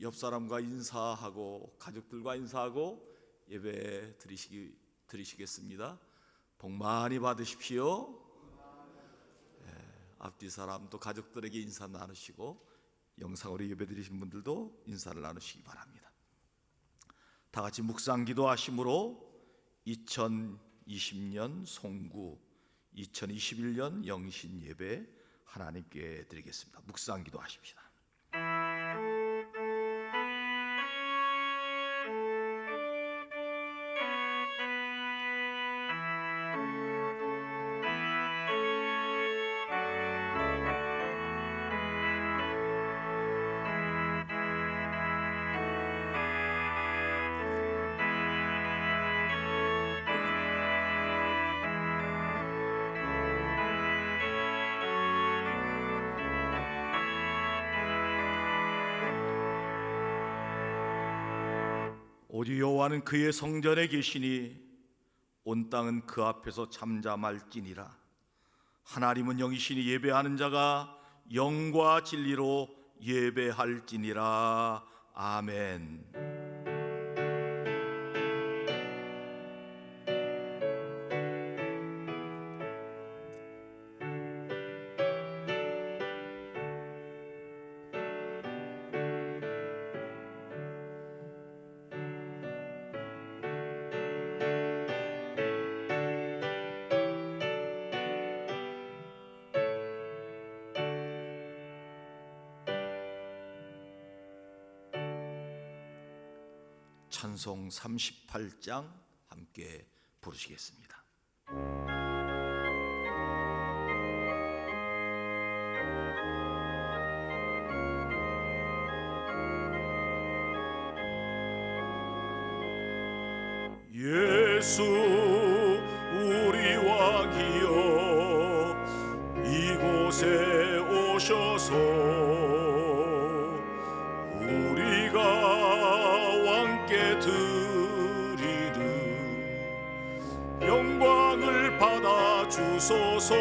옆 사람과 인사하고 가족들과 인사하고 예배 드리시겠습니다. 복 많이 받으십시오. 앞뒤 사람 또 가족들에게 인사 나누시고 영상으로 예배 드리신 분들도 인사를 나누시기 바랍니다. 다 같이 묵상 기도하심으로 2020년 송구 2021년 영신 예배 하나님께 드리겠습니다. 묵상 기도하십시다. 오직 여호와는 그의 성전에 계시니 온 땅은 그 앞에서 잠잠할지니라. 하나님은 영이시니 예배하는 자가 영과 진리로 예배할지니라. 아멘. 찬송 38장 함께 부르시겠습니다. 예수 우리 왕이여 이곳에 오셔서 우리가 왕께 드리는 영광을 받아 주소서.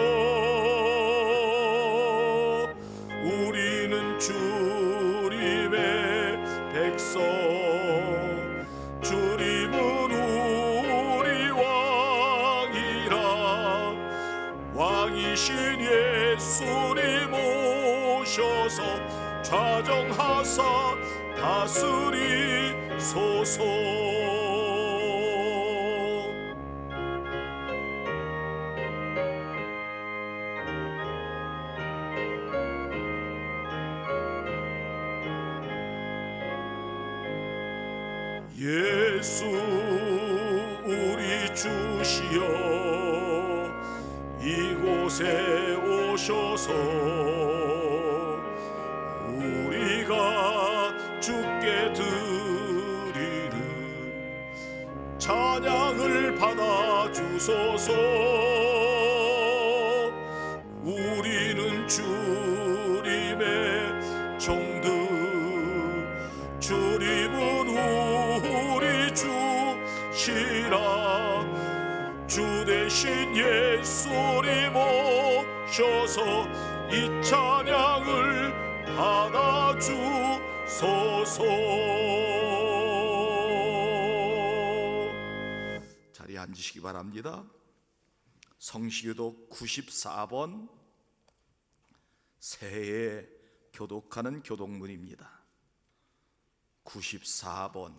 우리는 주님의 백성, 주님은 우리 왕이라. 왕이신 예수님 오셔서 좌정하사 다스리소서. 예수 우리 주시여 이곳에 오셔서 우리가 주께 드리는 찬양을 받아 주소서. 우리는 주님의 종들, 주님은 우리 주시라. 주 대신 예수님 오셔서 이 찬양을 받아 주소서. 자리에 앉으시기 바랍니다. 성시교독 94번 새해에 교독하는 교독문입니다. 94번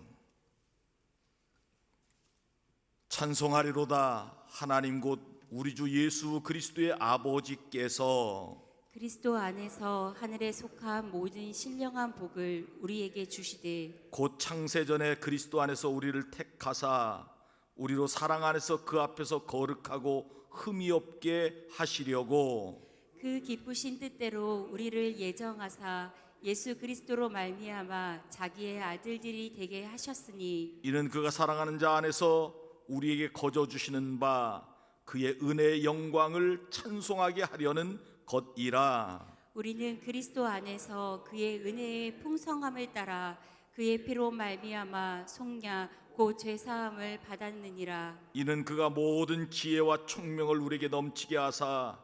찬송하리로다. 하나님 곧 우리 주 예수 그리스도의 아버지께서 그리스도 안에서 하늘에 속한 모든 신령한 복을 우리에게 주시되 곧 창세전에 그리스도 안에서 우리를 택하사 우리로 사랑 안에서 그 앞에서 거룩하고 흠이 없게 하시려고 그 기쁘신 뜻대로 우리를 예정하사 예수 그리스도로 말미암아 자기의 아들들이 되게 하셨으니 이는 그가 사랑하는 자 안에서 우리에게 거저 주시는 바 그의 은혜의 영광을 찬송하게 하려는 것이라. 우리는 그리스도 안에서 그의 은혜의 풍성함을 따라 그의 피로 말미암아 속량 곧 죄사함을 받았느니라. 이는 그가 모든 지혜와 총명을 우리에게 넘치게 하사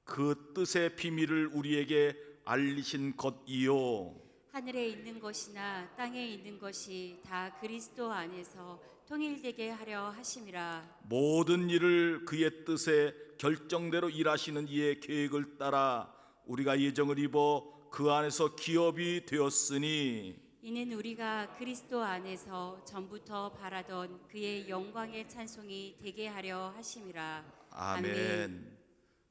그 뜻의 비밀을 우리에게 알리신 것이요 하늘에 있는 것이나 땅에 있는 것이 다 그리스도 안에서 통일되게 하려 하심이라. 모든 일을 그의 뜻에 결정대로 일하시는 이의 계획을 따라 우리가 예정을 입어 그 안에서 기업이 되었으니 이는 우리가 그리스도 안에서 전부터 바라던 그의 영광의 찬송이 되게 하려 하심이라. 아멘.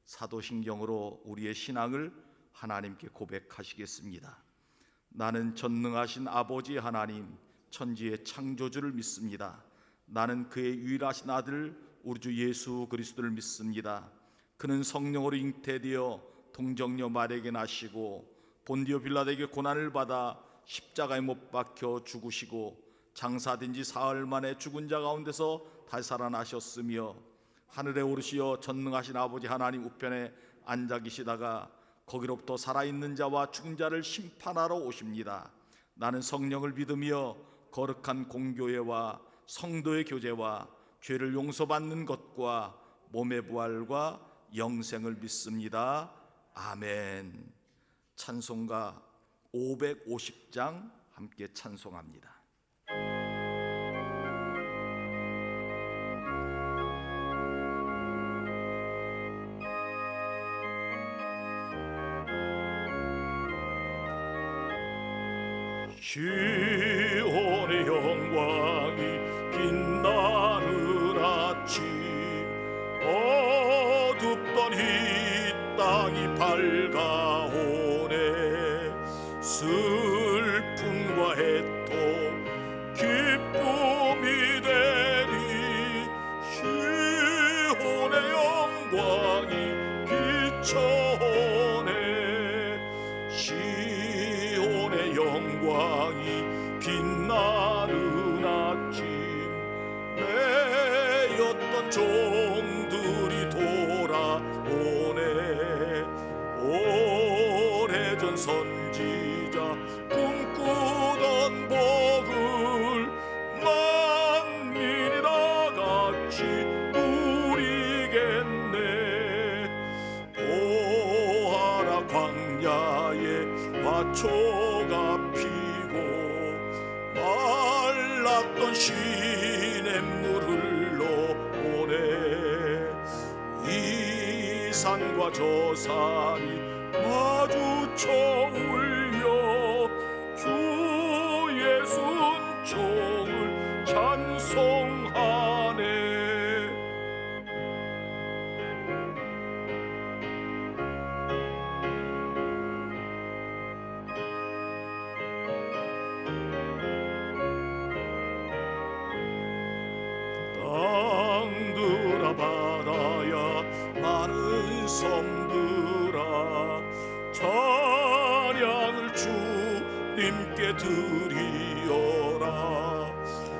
사도신경으로 우리의 신앙을 하나님께 고백하시겠습니다. 나는 전능하신 아버지 하나님, 천지의 창조주를 믿습니다. 나는 그의 유일하신 아들 우리 주 예수 그리스도를 믿습니다. 그는 성령으로 잉태되어 동정녀 마리아에게 나시고 본디오 빌라도에게 고난을 받아 십자가에 못 박혀 죽으시고 장사된 지 사흘 만에 죽은 자 가운데서 다시 살아나셨으며 하늘에 오르시어 전능하신 아버지 하나님 우편에 앉아 계시다가 거기로부터 살아있는 자와 죽은 자를 심판하러 오십니다. 나는 성령을 믿으며 거룩한 공교회와 성도의 교제와 죄를 용서받는 것과 몸의 부활과 영생을 믿습니다. 아멘. 찬송가 550장 함께 찬송합니다. 시온의 영광이 빛나는 아침, 어둡던 이 땅이 밝아오네. 슬픔과 애통 기쁨이 되니 시온의 영광이 비춰오네. 시온의 영광이 빛나는 아침, 매였던 종들이 돌아오네. 오래전 선지자 꿈꾸던 복을 만민이 다같이 누리겠네. 보아라 광야에 화초가 피고 말랐던 시냇물 흘러오네. 이 산과 저 산이 마주쳐 울려 주 예수 은총을 찬송하네. 땅들아 바다야 많은 섬들아 찬양을 주님께 드리어라.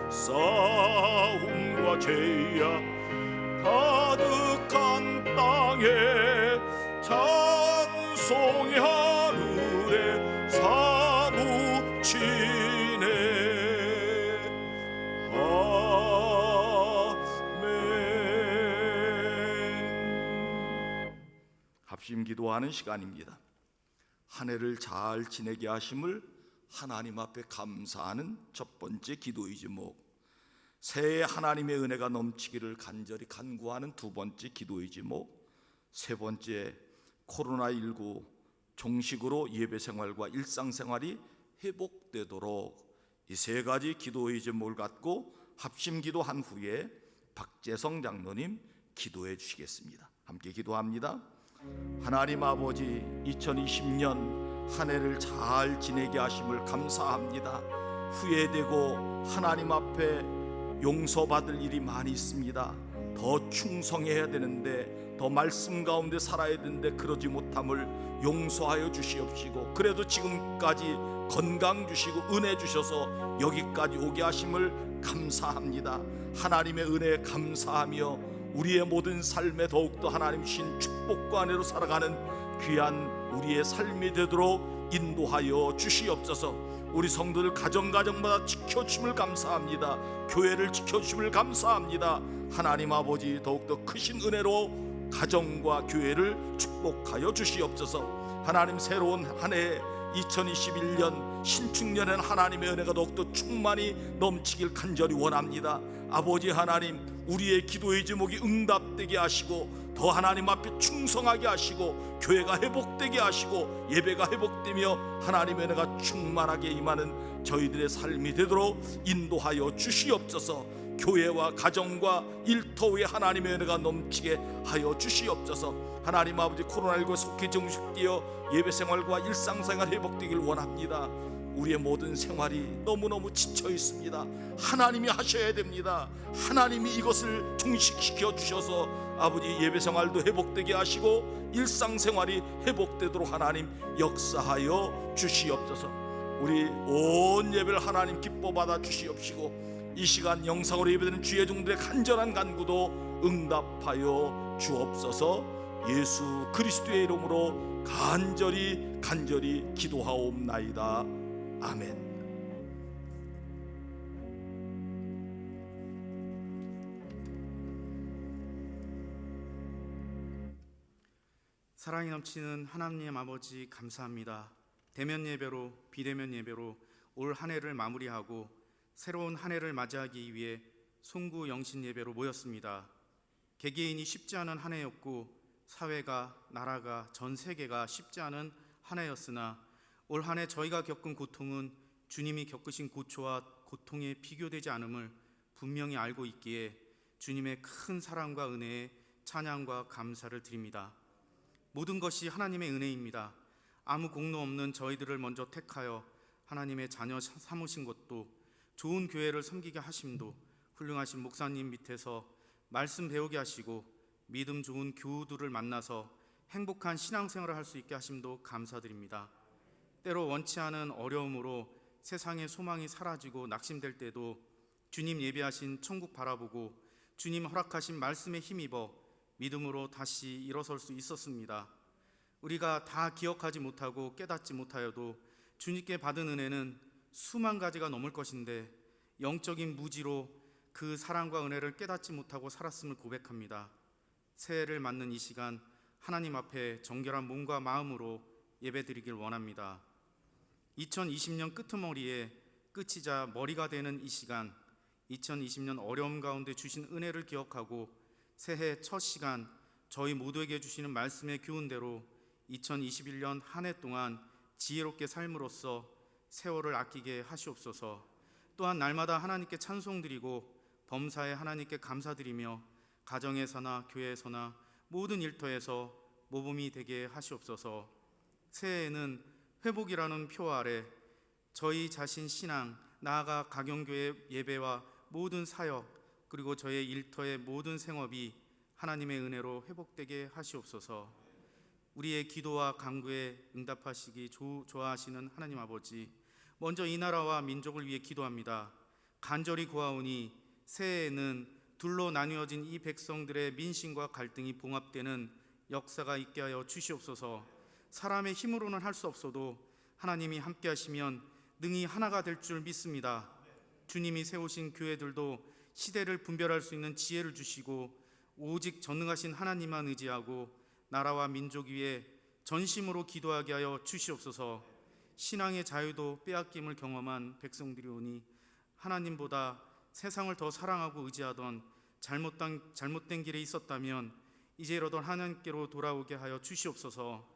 싸움과 죄악 가득한 땅에 찬송이 하늘에 사무치네. 합심 기도하는 시간입니다. 한 해를 잘 지내게 하심을 하나님 앞에 감사하는 첫 번째 기도의 제목, 새해 하나님의 은혜가 넘치기를 간절히 간구하는 두 번째 기도의 제목, 세 번째 코로나19 종식으로 예배 생활과 일상생활이 회복되도록 이 세 가지 기도의 제목을 갖고 합심 기도한 후에 박재성 장로님 기도해 주시겠습니다. 함께 기도합니다. 하나님 아버지, 2020년 한 해를 잘 지내게 하심을 감사합니다. 후회되고 하나님 앞에 용서받을 일이 많이 있습니다. 더 충성해야 되는데, 더 말씀 가운데 살아야 되는데 그러지 못함을 용서하여 주시옵시고, 그래도 지금까지 건강 주시고 은혜 주셔서 여기까지 오게 하심을 감사합니다. 하나님의 은혜에 감사하며 우리의 모든 삶에 더욱더 하나님 주신 축복과 은혜로 살아가는 귀한 우리의 삶이 되도록 인도하여 주시옵소서. 우리 성도들 가정마다 지켜주심을 감사합니다. 교회를 지켜주심을 감사합니다. 하나님 아버지, 더욱더 크신 은혜로 가정과 교회를 축복하여 주시옵소서. 하나님, 새로운 한 해 2021년 신축년엔 하나님의 은혜가 더욱더 충만히 넘치길 간절히 원합니다. 아버지 하나님, 우리의 기도의 제목이 응답되게 하시고 더 하나님 앞에 충성하게 하시고 교회가 회복되게 하시고 예배가 회복되며 하나님의 은혜가 충만하게 임하는 저희들의 삶이 되도록 인도하여 주시옵소서. 교회와 가정과 일터에 하나님의 은혜가 넘치게 하여 주시옵소서. 하나님 아버지, 코로나19에 속히 정식되어 예배생활과 일상생활 회복되길 원합니다. 우리의 모든 생활이 너무너무 지쳐 있습니다. 하나님이 하셔야 됩니다. 하나님이 이것을 종식시켜 주셔서 아버지 예배생활도 회복되게 하시고 일상생활이 회복되도록 하나님 역사하여 주시옵소서. 우리 온 예배를 하나님 기뻐 받아 주시옵시고 이 시간 영상으로 예배드리는 주의 종들의 간절한 간구도 응답하여 주옵소서. 예수 그리스도의 이름으로 간절히 기도하옵나이다. 아멘. 사랑이 넘치는 하나님 아버지, 감사합니다. 대면 예배로 비대면 예배로 올 한 해를 마무리하고 새로운 한 해를 맞이하기 위해 송구 영신 예배로 모였습니다. 개개인이 쉽지 않은 한 해였고 사회가, 나라가, 전 세계가 쉽지 않은 한 해였으나 올 한 해 저희가 겪은 고통은 주님이 겪으신 고초와 고통에 비교되지 않음을 분명히 알고 있기에 주님의 큰 사랑과 은혜에 찬양과 감사를 드립니다. 모든 것이 하나님의 은혜입니다. 아무 공로 없는 저희들을 먼저 택하여 하나님의 자녀 삼으신 것도, 좋은 교회를 섬기게 하심도, 훌륭하신 목사님 밑에서 말씀 배우게 하시고 믿음 좋은 교우들을 만나서 행복한 신앙생활을 할 수 있게 하심도 감사드립니다. 때로 원치 않은 어려움으로 세상의 소망이 사라지고 낙심될 때도 주님 예비하신 천국 바라보고 주님 허락하신 말씀에 힘입어 믿음으로 다시 일어설 수 있었습니다. 우리가 다 기억하지 못하고 깨닫지 못하여도 주님께 받은 은혜는 수만 가지가 넘을 것인데 영적인 무지로 그 사랑과 은혜를 깨닫지 못하고 살았음을 고백합니다. 새해를 맞는 이 시간 하나님 앞에 정결한 몸과 마음으로 예배드리길 원합니다. 2020년 끄트머리에 끝이자 머리가 되는 이 시간, 2020년 어려움 가운데 주신 은혜를 기억하고 새해 첫 시간 저희 모두에게 주시는 말씀의 교훈대로 2021년 한 해 동안 지혜롭게 삶으로써 세월을 아끼게 하시옵소서. 또한 날마다 하나님께 찬송드리고 범사에 하나님께 감사드리며 가정에서나 교회에서나 모든 일터에서 모범이 되게 하시옵소서. 새해에는 회복이라는 표 아래 저희 자신 신앙, 나아가 가경교회 예배와 모든 사역, 그리고 저의 일터의 모든 생업이 하나님의 은혜로 회복되게 하시옵소서. 우리의 기도와 간구에 응답하시기 좋아하시는 하나님 아버지, 먼저 이 나라와 민족을 위해 기도합니다. 간절히 구하오니 새해에는 둘로 나뉘어진 이 백성들의 민심과 갈등이 봉합되는 역사가 있게 하여 주시옵소서. 사람의 힘으로는 할 수 없어도 하나님이 함께 하시면 능히 하나가 될 줄 믿습니다. 주님이 세우신 교회들도 시대를 분별할 수 있는 지혜를 주시고 오직 전능하신 하나님만 의지하고 나라와 민족 위에 전심으로 기도하게 하여 주시옵소서. 신앙의 자유도 빼앗김을 경험한 백성들이 오니 하나님보다 세상을 더 사랑하고 의지하던 잘못된 길에 있었다면 이제라도 하나님께로 돌아오게 하여 주시옵소서.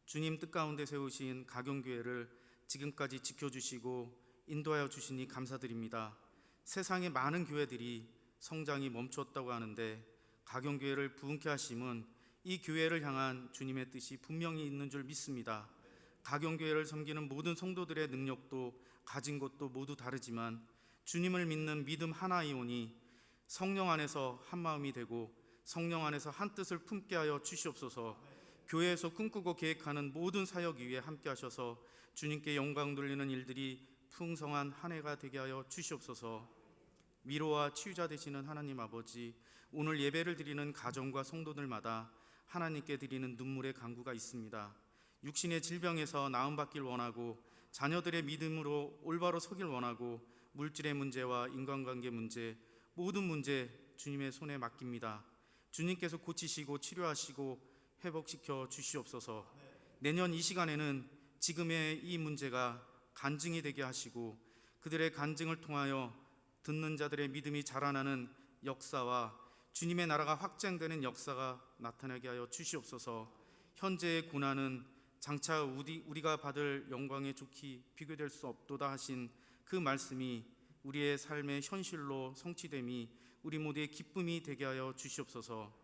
주님 뜻 가운데 세우신 가경교회를 지금까지 지켜주시고 인도하여 주시니 감사드립니다. 세상의 많은 교회들이 성장이 멈추었다고 하는데 가경교회를 부흥케 하심은 이 교회를 향한 주님의 뜻이 분명히 있는 줄 믿습니다. 가경교회를 섬기는 모든 성도들의 능력도 가진 것도 모두 다르지만 주님을 믿는 믿음 하나이오니 성령 안에서 한 마음이 되고 성령 안에서 한 뜻을 품게 하여 주시옵소서. 교회에서 꿈꾸고 계획하는 모든 사역 위에 함께 하셔서 주님께 영광 돌리는 일들이 풍성한 한 해가 되게 하여 주시옵소서. 위로와 치유자 되시는 하나님 아버지, 오늘 예배를 드리는 가정과 성도들마다 하나님께 드리는 눈물의 간구가 있습니다. 육신의 질병에서 나음받길 원하고 자녀들의 믿음으로 올바로 서길 원하고 물질의 문제와 인간관계 문제, 모든 문제 주님의 손에 맡깁니다. 주님께서 고치시고 치료하시고 회복시켜 주시옵소서. 내년 이 시간에는 지금의 이 문제가 간증이 되게 하시고 그들의 간증을 통하여 듣는 자들의 믿음이 자라나는 역사와 주님의 나라가 확장되는 역사가 나타나게 하여 주시옵소서. 현재의 고난은 장차 우리가 받을 영광에 좋게 비교될 수 없도다 하신 그 말씀이 우리의 삶의 현실로 성취됨이 우리 모두의 기쁨이 되게 하여 주시옵소서.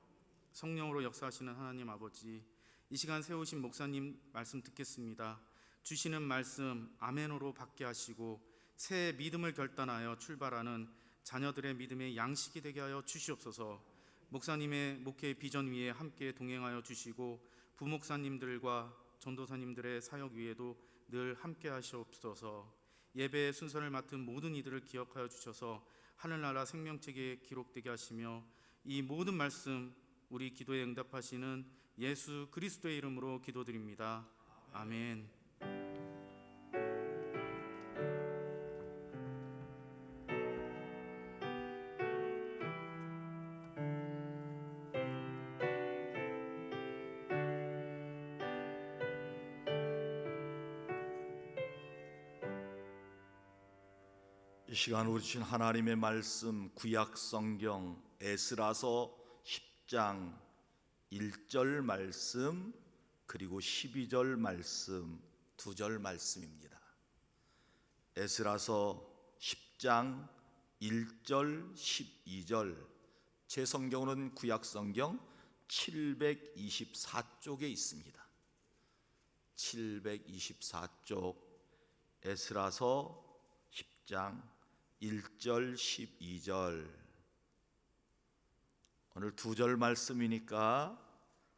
성령으로 역사하시는 하나님 아버지, 이 시간 세우신 목사님 말씀 듣겠습니다. 주시는 말씀 아멘으로 받게 하시고 새 믿음을 결단하여 출발하는 자녀들의 믿음의 양식이 되게 하여 주시옵소서. 목사님의 목회 비전 위에 함께 동행하여 주시고 부목사님들과 전도사님들의 사역 위에도 늘 함께 하시옵소서. 예배의 순서를 맡은 모든 이들을 기억하여 주셔서 하늘나라 생명책에 기록되게 하시며 이 모든 말씀 우리 기도에 응답하시는 예수 그리스도의 이름으로 기도드립니다. 아멘. 이 시간 우리 주신 하나님의 말씀 구약 성경 에스라서 10장 1절 말씀 그리고 12절 말씀 2절 말씀입니다. 에스라서 10장 1절 12절 제 성경으로는 구약 성경 724쪽에 있습니다. 724쪽 에스라서 10장 1절 12절 오늘 2절 말씀이니까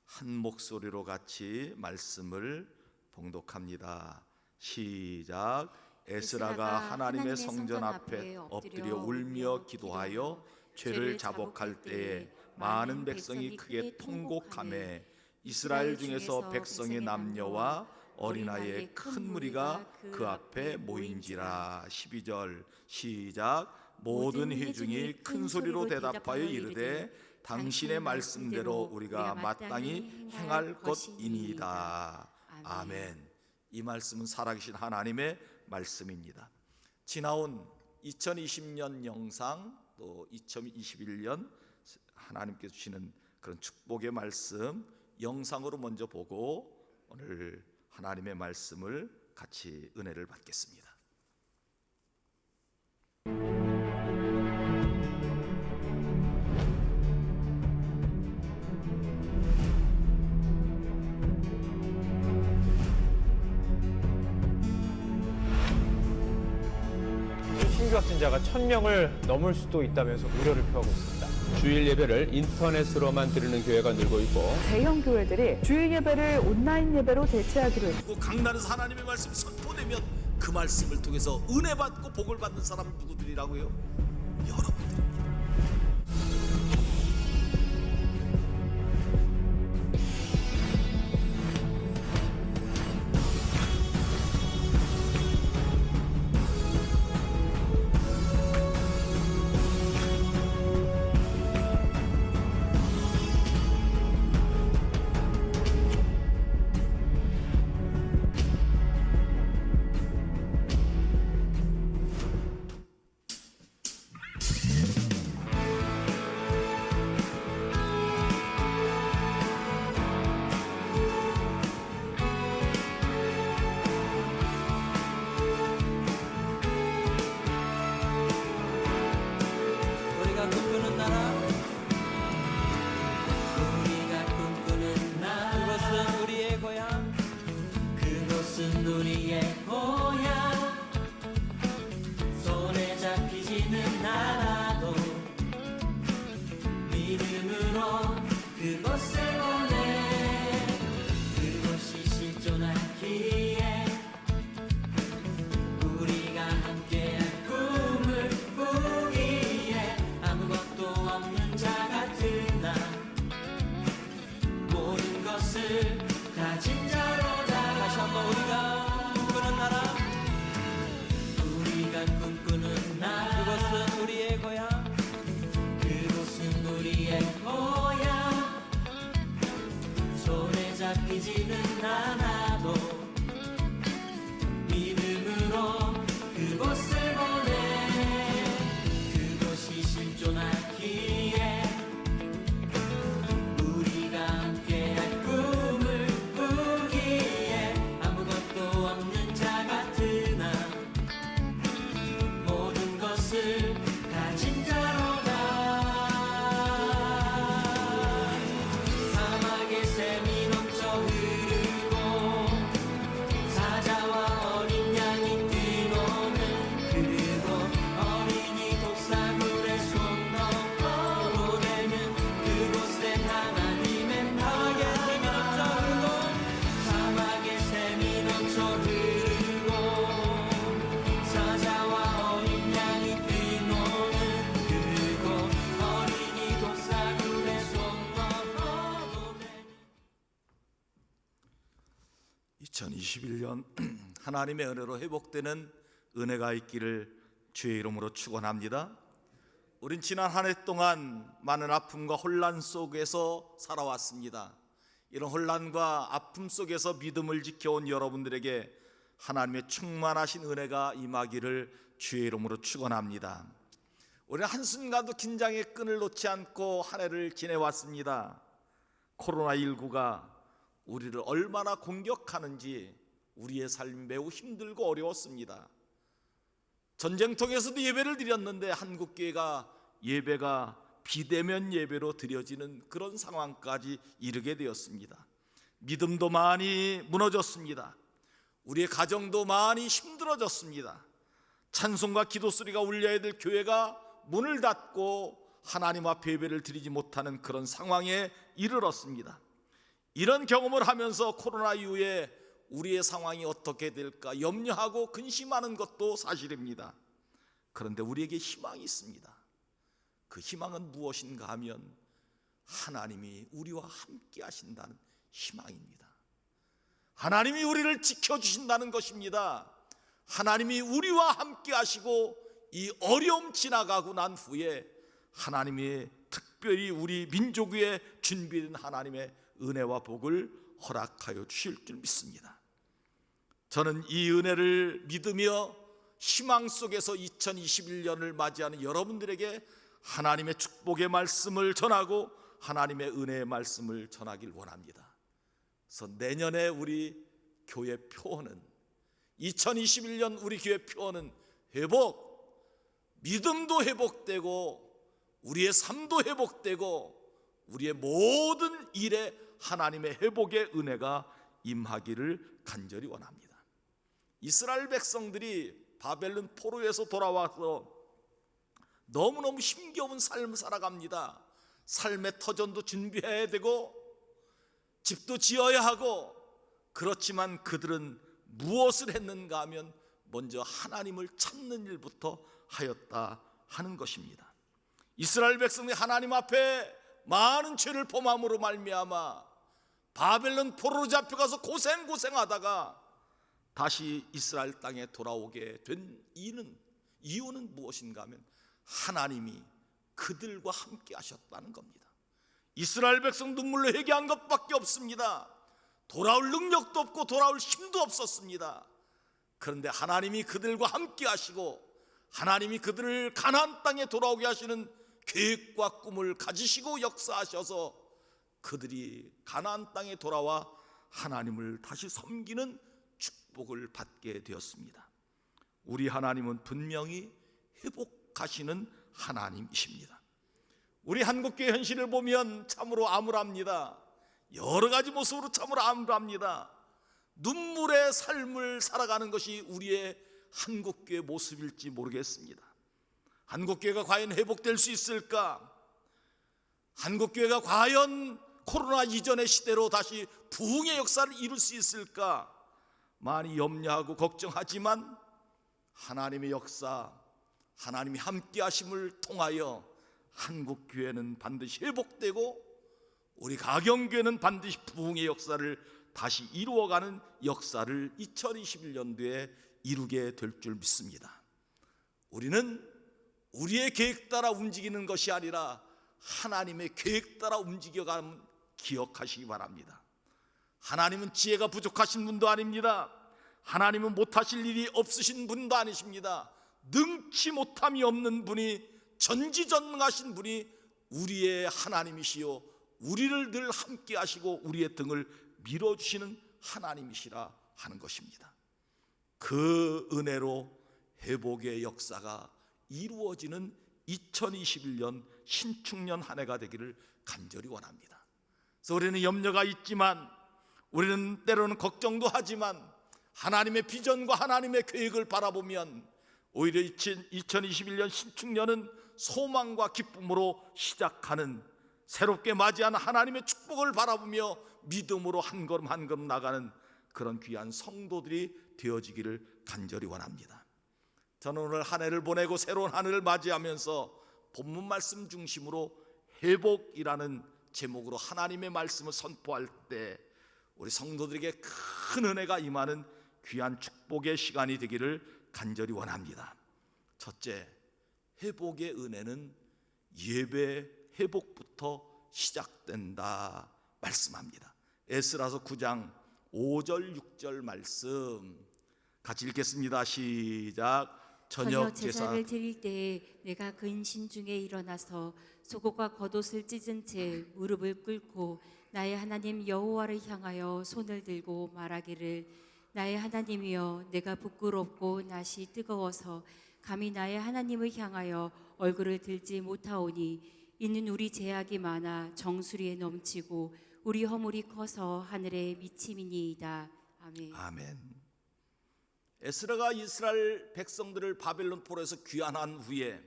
한 목소리로 같이 말씀을 봉독합니다. 시작. 에스라가 하나님의 성전 앞에 엎드려 울며 기도하여 죄를 자복할 때에 많은 백성이 크게 통곡하매 이스라엘 중에서 백성의 남녀와 어린아이의 큰 무리가 그 앞에 모인지라. 12절 시작. 모든 회중이 큰 소리로 대답하여 이르되 당신의 말씀대로 우리가 마땅히 행할 것이니이다. 아멘. 이 말씀은 살아계신 하나님의 말씀입니다. 지나온 2020년 영상 또 2021년 하나님께서 주시는 그런 축복의 말씀 영상으로 먼저 보고 오늘 하나님의 말씀을 같이 은혜를 받겠습니다. 신규 확진자가 1,000명을 넘을 수도 있다면서 우려를 표하고 있습니다. 주일 예배를 인터넷으로만 드리는 교회가 늘고 있고 대형 교회들이 주일 예배를 온라인 예배로 대체하기로 했습니다. 그리고 각 나라에서 하나님의 말씀이 선포되면 그 말씀을 통해서 은혜 받고 복을 받는 사람은 누구들이라고요? 여러분들입니다. 것을 가진 자로다. 사막의 샘이 넘쳐 흐르고 사자와 어린 양이 뛰노는 그곳, 어린이 독사물에 손 넣고 되는 그곳에 하나님의 나라의 샘이 넘쳐 흐르고 사막의 샘이 넘쳐 흐르고 사자와 어린 양이 뛰노는 그곳, 어린이 독사물에 손 넣고 되는 2021년 하나님의 은혜로 회복되는 은혜가 있기를 주의 이름으로 축원합니다. 우린 지난 한 해 동안 많은 아픔과 혼란 속에서 살아왔습니다. 이런 혼란과 아픔 속에서 믿음을 지켜온 여러분들에게 하나님의 충만하신 은혜가 임하기를 주의 이름으로 축원합니다. 우리는 한순간도 긴장의 끈을 놓지 않고 한 해를 지내왔습니다. 코로나19가 우리를 얼마나 공격하는지 우리의 삶이 매우 힘들고 어려웠습니다. 전쟁통에서도 예배를 드렸는데 한국교회가 예배가 비대면 예배로 드려지는 그런 상황까지 이르게 되었습니다. 믿음도 많이 무너졌습니다. 우리의 가정도 많이 힘들어졌습니다. 찬송과 기도 소리가 울려야 될 교회가 문을 닫고 하나님 앞에 예배를 드리지 못하는 그런 상황에 이르렀습니다. 이런 경험을 하면서 코로나 이후에 우리의 상황이 어떻게 될까 염려하고 근심하는 것도 사실입니다. 그런데 우리에게 희망이 있습니다. 그 희망은 무엇인가 하면 하나님이 우리와 함께 하신다는 희망입니다. 하나님이 우리를 지켜주신다는 것입니다. 하나님이 우리와 함께 하시고 이 어려움 지나가고 난 후에 하나님이 특별히 우리 민족 위에 준비된 하나님의 은혜와 복을 허락하여 주실 줄 믿습니다. 저는 이 은혜를 믿으며 희망 속에서 2021년을 맞이하는 여러분들에게 하나님의 축복의 말씀을 전하고 하나님의 은혜의 말씀을 전하길 원합니다. 그래서 내년에 우리 교회 표어는 2021년 우리 교회 표어는 회복, 믿음도 회복되고 우리의 삶도 회복되고 우리의 모든 일에 하나님의 회복의 은혜가 임하기를 간절히 원합니다. 이스라엘 백성들이 바벨론 포로에서 돌아와서 너무너무 힘겨운 삶을 살아갑니다. 삶의 터전도 준비해야 되고 집도 지어야 하고, 그렇지만 그들은 무엇을 했는가 하면 먼저 하나님을 찾는 일부터 하였다 하는 것입니다. 이스라엘 백성이 하나님 앞에 많은 죄를 범함으로 말미암아 바벨론 포로로 잡혀가서 고생하다가 다시 이스라엘 땅에 돌아오게 된 이유는 무엇인가 하면 하나님이 그들과 함께 하셨다는 겁니다. 이스라엘 백성 눈물로 회개한 것밖에 없습니다. 돌아올 능력도 없고 돌아올 힘도 없었습니다. 그런데 하나님이 그들과 함께 하시고 하나님이 그들을 가나안 땅에 돌아오게 하시는 계획과 꿈을 가지시고 역사하셔서 그들이 가나안 땅에 돌아와 하나님을 다시 섬기는 축복을 받게 되었습니다. 우리 하나님은 분명히 회복하시는 하나님이십니다. 우리 한국교회 현실을 보면 참으로 암울합니다. 여러 가지 모습으로 참으로 암울합니다. 눈물의 삶을 살아가는 것이 우리의 한국교회 모습일지 모르겠습니다. 한국교회가 과연 회복될 수 있을까? 한국교회가 과연 코로나 이전의 시대로 다시 부흥의 역사를 이룰 수 있을까? 많이 염려하고 걱정하지만 하나님의 역사, 하나님이 함께 하심을 통하여 한국교회는 반드시 회복되고 우리 가경교회는 반드시 부흥의 역사를 다시 이루어가는 역사를 2021년도에 이루게 될 줄 믿습니다. 우리는 우리의 계획 따라 움직이는 것이 아니라 하나님의 계획 따라 움직여가는 기억하시기 바랍니다. 하나님은 지혜가 부족하신 분도 아닙니다. 하나님은 못하실 일이 없으신 분도 아니십니다. 능치 못함이 없는 분이, 전지전능하신 분이 우리의 하나님이시요 우리를 늘 함께 하시고 우리의 등을 밀어주시는 하나님이시라 하는 것입니다. 그 은혜로 회복의 역사가 이루어지는 2021년 신축년 한 해가 되기를 간절히 원합니다. 그래서 우리는 염려가 있지만, 우리는 때로는 걱정도 하지만, 하나님의 비전과 하나님의 계획을 바라보면 오히려 2021년 신축년은 소망과 기쁨으로 시작하는, 새롭게 맞이하는 하나님의 축복을 바라보며 믿음으로 한 걸음 한 걸음 나가는 그런 귀한 성도들이 되어지기를 간절히 원합니다. 저는 오늘 한 해를 보내고 새로운 한 해를 맞이하면서 본문 말씀 중심으로 회복이라는 제목으로 하나님의 말씀을 선포할 때 우리 성도들에게 큰 은혜가 임하는 귀한 축복의 시간이 되기를 간절히 원합니다. 첫째, 회복의 은혜는 예배 회복부터 시작된다 말씀합니다. 에스라서 9장 5절 6절 말씀 같이 읽겠습니다. 시작. 저녁 제사를 드릴 때에 내가 근심 중에 일어나서 속옷과 겉옷을 찢은 채 무릎을 꿇고 나의 하나님 여호와를 향하여 손을 들고 말하기를, 나의 하나님이여, 내가 부끄럽고 낯이 뜨거워서 감히 나의 하나님을 향하여 얼굴을 들지 못하오니, 이는 우리 죄악이 많아 정수리에 넘치고 우리 허물이 커서 하늘에 미침이니이다. 아멘. 아멘. 에스라가 이스라엘 백성들을 바벨론 포로에서 귀환한 후에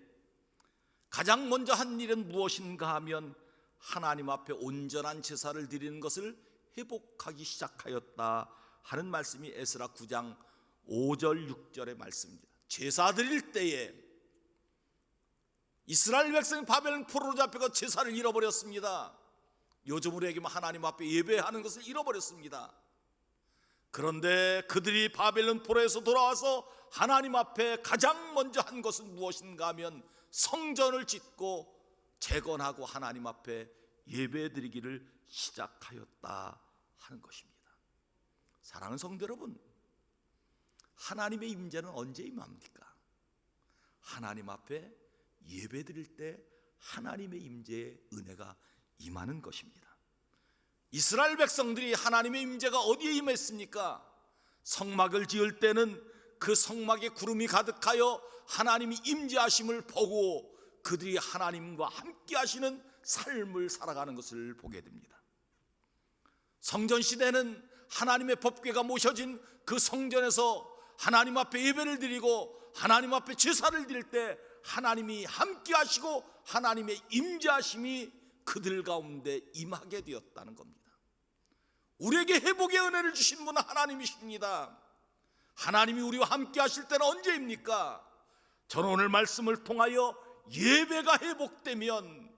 가장 먼저 한 일은 무엇인가 하면 하나님 앞에 온전한 제사를 드리는 것을 회복하기 시작하였다 하는 말씀이 에스라 9장 5절 6절의 말씀입니다. 제사 드릴 때에 이스라엘 백성이 바벨론 포로로 잡혀가 제사를 잃어버렸습니다. 요즘으로 얘기하면 하나님 앞에 예배하는 것을 잃어버렸습니다. 그런데 그들이 바벨론 포로에서 돌아와서 하나님 앞에 가장 먼저 한 것은 무엇인가 하면 성전을 짓고 재건하고 하나님 앞에 예배드리기를 시작하였다 하는 것입니다. 사랑하는 성도 여러분, 하나님의 임재는 언제 임합니까? 하나님 앞에 예배드릴 때 하나님의 임재의 은혜가 임하는 것입니다. 이스라엘 백성들이 하나님의 임재가 어디에 임했습니까? 성막을 지을 때는 그 성막에 구름이 가득하여 하나님이 임재하심을 보고 그들이 하나님과 함께 하시는 삶을 살아가는 것을 보게 됩니다. 성전 시대는 하나님의 법궤가 모셔진 그 성전에서 하나님 앞에 예배를 드리고 하나님 앞에 제사를 드릴 때 하나님이 함께 하시고 하나님의 임재하심이 그들 가운데 임하게 되었다는 겁니다. 우리에게 회복의 은혜를 주신 분은 하나님이십니다. 하나님이 우리와 함께 하실 때는 언제입니까? 저는 오늘 말씀을 통하여 예배가 회복되면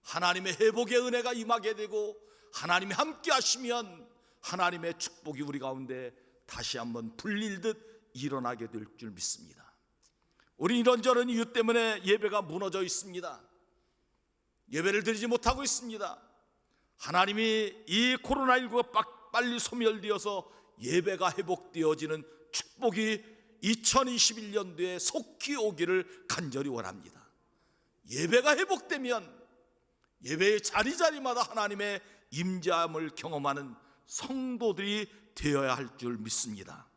하나님의 회복의 은혜가 임하게 되고 하나님이 함께 하시면 하나님의 축복이 우리 가운데 다시 한번 불릴듯 일어나게 될 줄 믿습니다. 우리 이런저런 이유 때문에 예배가 무너져 있습니다. 예배를 드리지 못하고 있습니다. 하나님이 이 코로나19가 빨리 소멸되어서 예배가 회복되어지는 축복이 2021년도에 속히 오기를 간절히 원합니다. 예배가 회복되면 예배의 자리자리마다 하나님의 임재함을 경험하는 성도들이 되어야 할 줄 믿습니다.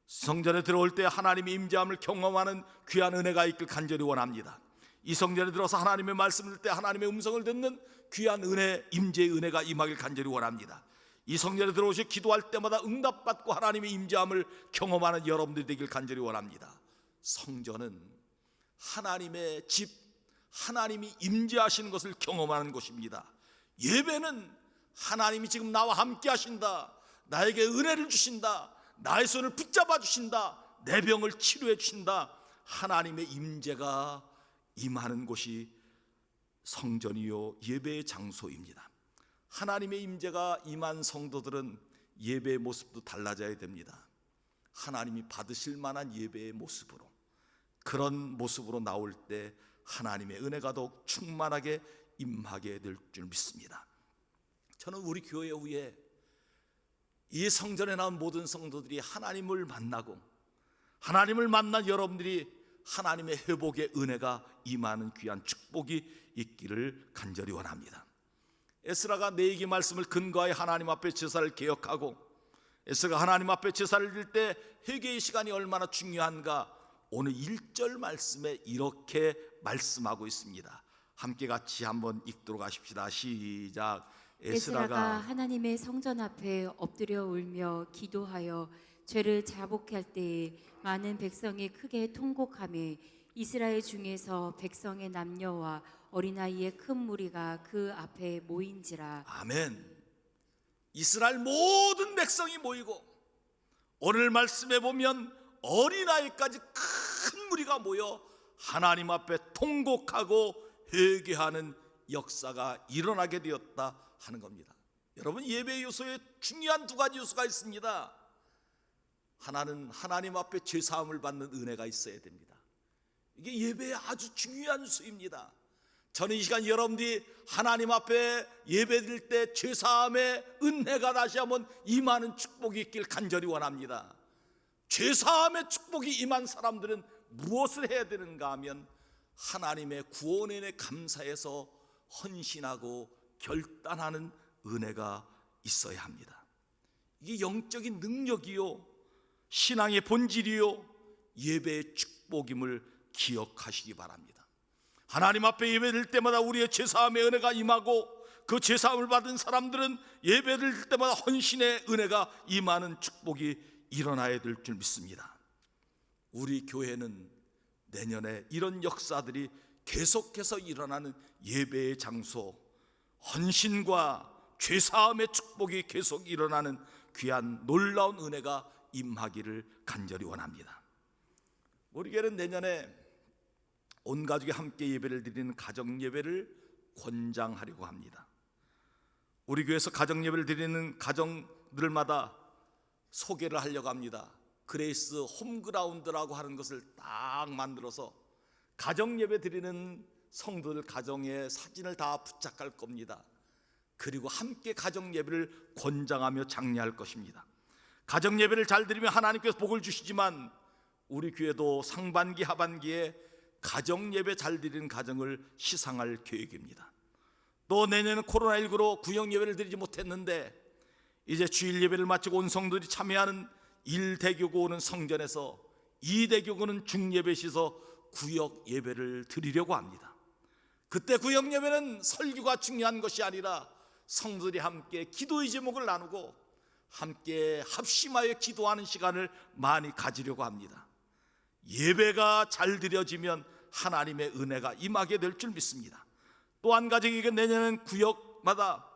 성전에 들어올 때 하나님의 임재함을 경험하는 귀한 은혜가 있길 간절히 원합니다. 이 성전에 들어서 하나님의 말씀을 들을 때 하나님의 음성을 듣는 귀한 은혜, 임재의 은혜가 임하길 간절히 원합니다. 이 성전에 들어오셔 기도할 때마다 응답받고 하나님의 임재함을 경험하는 여러분들이 되길 간절히 원합니다. 성전은 하나님의 집, 하나님이 임재하시는 것을 경험하는 곳입니다. 예배는 하나님이 지금 나와 함께 하신다, 나에게 은혜를 주신다, 나의 손을 붙잡아 주신다, 내 병을 치료해 주신다, 하나님의 임재가 임하는 곳이 성전이요 예배의 장소입니다. 하나님의 임재가 임한 성도들은 예배의 모습도 달라져야 됩니다. 하나님이 받으실 만한 예배의 모습으로, 그런 모습으로 나올 때 하나님의 은혜가 더욱 충만하게 임하게 될 줄 믿습니다. 저는 우리 교회 후에 이 성전에 나온 모든 성도들이 하나님을 만나고 하나님을 만난 여러분들이 하나님의 회복의 은혜가 임하는 귀한 축복이 있기를 간절히 원합니다. 에스라가 내기 말씀을 근거하여 하나님 앞에 제사를 개혁하고 에스라가 하나님 앞에 제사를 드릴 때 회개의 시간이 얼마나 중요한가 오늘 1절 말씀에 이렇게 말씀하고 있습니다. 함께 같이 한번 읽도록 하십시다. 시작. 에스라가 하나님의 성전 앞에 엎드려 울며 기도하여 죄를 자복할 때에 많은 백성이 크게 통곡하며 이스라엘 중에서 백성의 남녀와 어린아이의 큰 무리가 그 앞에 모인지라. 아멘. 이스라엘 모든 백성이 모이고 오늘 말씀에 보면 어린아이까지 큰 무리가 모여 하나님 앞에 통곡하고 회개하는 역사가 일어나게 되었다 하는 겁니다. 여러분, 예배 요소에 중요한 두 가지 요소가 있습니다. 하나는 하나님 앞에 죄 사함을 받는 은혜가 있어야 됩니다. 이게 예배의 아주 중요한 요소입니다. 저는 이 시간 여러분들이 하나님 앞에 예배 드릴 때 죄 사함의 은혜가 다시 한번 임하는 축복이 있길 간절히 원합니다. 죄 사함의 축복이 임한 사람들은 무엇을 해야 되는가 하면 하나님의 구원에 감사해서 헌신하고 결단하는 은혜가 있어야 합니다. 이게 영적인 능력이요, 신앙의 본질이요, 예배의 축복임을 기억하시기 바랍니다. 하나님 앞에 예배드릴 때마다 우리의 죄사함의 은혜가 임하고 그 죄사함을 받은 사람들은 예배드릴 때마다 헌신의 은혜가 임하는 축복이 일어나야 될 줄 믿습니다. 우리 교회는 내년에 이런 역사들이 계속해서 일어나는 예배의 장소, 헌신과 죄사함의 축복이 계속 일어나는 귀한 놀라운 은혜가 임하기를 간절히 원합니다. 우리 교회는 내년에 온 가족이 함께 예배를 드리는 가정 예배를 권장하려고 합니다. 우리 교회에서 가정 예배를 드리는 가정들마다 소개를 하려고 합니다. 그레이스 홈그라운드라고 하는 것을 딱 만들어서 가정 예배 드리는 성도들 가정에 사진을 다 부착할 겁니다. 그리고 함께 가정 예배를 권장하며 장려할 것입니다. 가정 예배를 잘 드리면 하나님께서 복을 주시지만 우리 교회도 상반기 하반기에 가정 예배 잘 드리는 가정을 시상할 계획입니다. 또 내년은 코로나19로 구역 예배를 드리지 못했는데 이제 주일 예배를 마치고 온 성도들이 참여하는 1대교구는 성전에서 2대교구는 중예배시서 구역 예배를 드리려고 합니다. 그때 구역 예배는 설교가 중요한 것이 아니라 성도들이 함께 기도의 제목을 나누고 함께 합심하여 기도하는 시간을 많이 가지려고 합니다. 예배가 잘 드려지면 하나님의 은혜가 임하게 될 줄 믿습니다. 또 한 가지, 내년엔 구역마다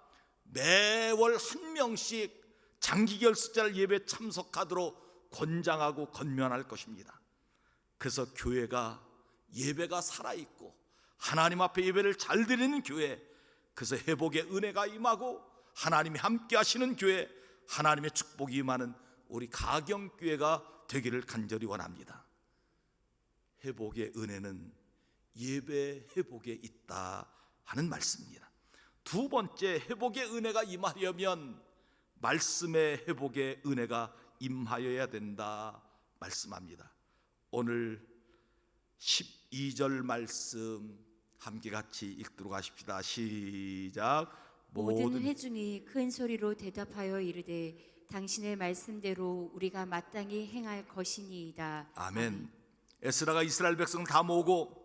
매월 한 명씩 장기결석자를 예배 참석하도록 권장하고 권면할 것입니다. 그래서 교회가 예배가 살아있고 하나님 앞에 예배를 잘 드리는 교회, 그래서 회복의 은혜가 임하고 하나님이 함께 하시는 교회, 하나님의 축복이 임하는 우리 가경교회가 되기를 간절히 원합니다. 회복의 은혜는 예배 회복에 있다 하는 말씀입니다. 두 번째, 회복의 은혜가 임하려면 말씀의 회복의 은혜가 임하여야 된다 말씀합니다. 오늘 12절 말씀 함께 같이 읽도록 하십시다. 시작. 모든 회중이 큰 소리로 대답하여 이르되 당신의 말씀대로 우리가 마땅히 행할 것이니이다. 아멘. 에스라가 이스라엘 백성을 다 모으고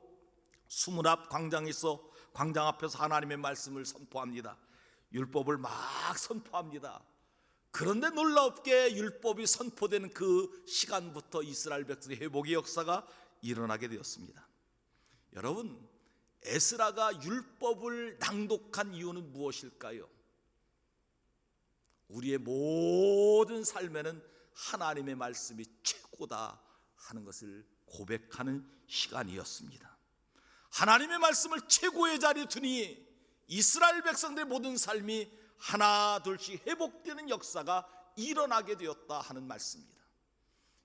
수문 앞 광장에서 광장 앞에서 하나님의 말씀을 선포합니다. 율법을 막 선포합니다. 그런데 놀랍게 율법이 선포되는 그 시간부터 이스라엘 백성의 회복의 역사가 일어나게 되었습니다. 여러분, 에스라가 율법을 낭독한 이유는 무엇일까요? 우리의 모든 삶에는 하나님의 말씀이 최고다 하는 것을 고백하는 시간이었습니다. 하나님의 말씀을 최고의 자리에 두니 이스라엘 백성들의 모든 삶이 하나 둘씩 회복되는 역사가 일어나게 되었다 하는 말씀입니다.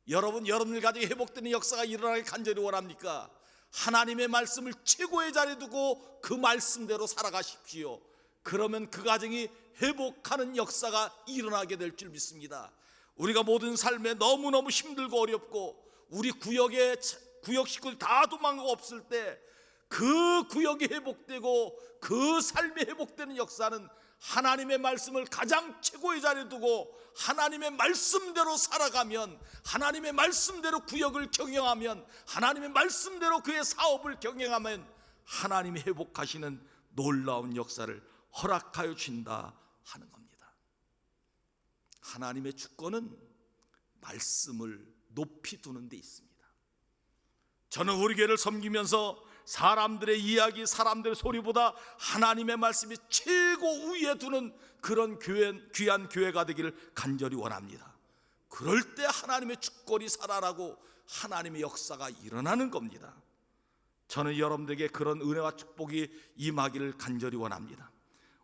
여러분들 가정에 회복되는 역사가 일어나길 간절히 원합니까? 하나님의 말씀을 최고의 자리에 두고 그 말씀대로 살아가십시오. 그러면 그 가정이 회복하는 역사가 일어나게 될 줄 믿습니다. 우리가 모든 삶에 너무너무 힘들고 어렵고 우리 구역 식구들 다 도망가고 없을 때 그 구역이 회복되고 그 삶이 회복되는 역사는 하나님의 말씀을 가장 최고의 자리에 두고 하나님의 말씀대로 살아가면, 하나님의 말씀대로 구역을 경영하면, 하나님의 말씀대로 그의 사업을 경영하면 하나님이 회복하시는 놀라운 역사를 허락하여 준다 하는 겁니다. 하나님의 주권은 말씀을 높이 두는 데 있습니다. 저는 우리 교회를 섬기면서 사람들의 이야기, 사람들의 소리보다 하나님의 말씀이 최고 위에 두는 그런 귀한 교회가 되기를 간절히 원합니다. 그럴 때 하나님의 주권이 살아나고 하나님의 역사가 일어나는 겁니다. 저는 여러분들에게 그런 은혜와 축복이 임하기를 간절히 원합니다.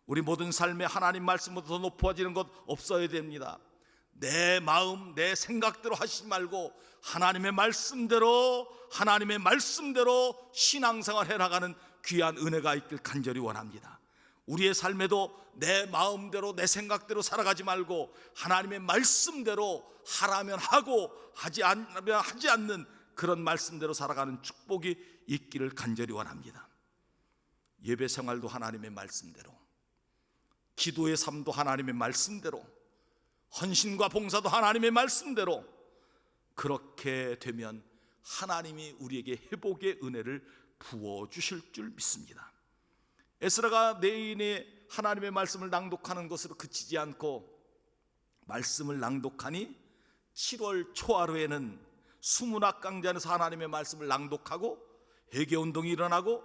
우리 모든 삶에 하나님 말씀보다 더 높아지는 것 없어야 됩니다. 내 마음, 내 생각대로 하시지 말고 하나님의 말씀대로 신앙생활 해나가는 귀한 은혜가 있길 간절히 원합니다. 우리의 삶에도 내 마음대로 내 생각대로 살아가지 말고 하나님의 말씀대로 하라면 하고 하지 않으면 하지 않는 그런 말씀대로 살아가는 축복이 있기를 간절히 원합니다. 예배 생활도 하나님의 말씀대로, 기도의 삶도 하나님의 말씀대로, 헌신과 봉사도 하나님의 말씀대로, 그렇게 되면 하나님이 우리에게 회복의 은혜를 부어주실 줄 믿습니다. 에스라가 내인의 하나님의 말씀을 낭독하는 것으로 그치지 않고 말씀을 낭독하니 7월 초하루에는 수문학 강좌에서 하나님의 말씀을 낭독하고 회개운동이 일어나고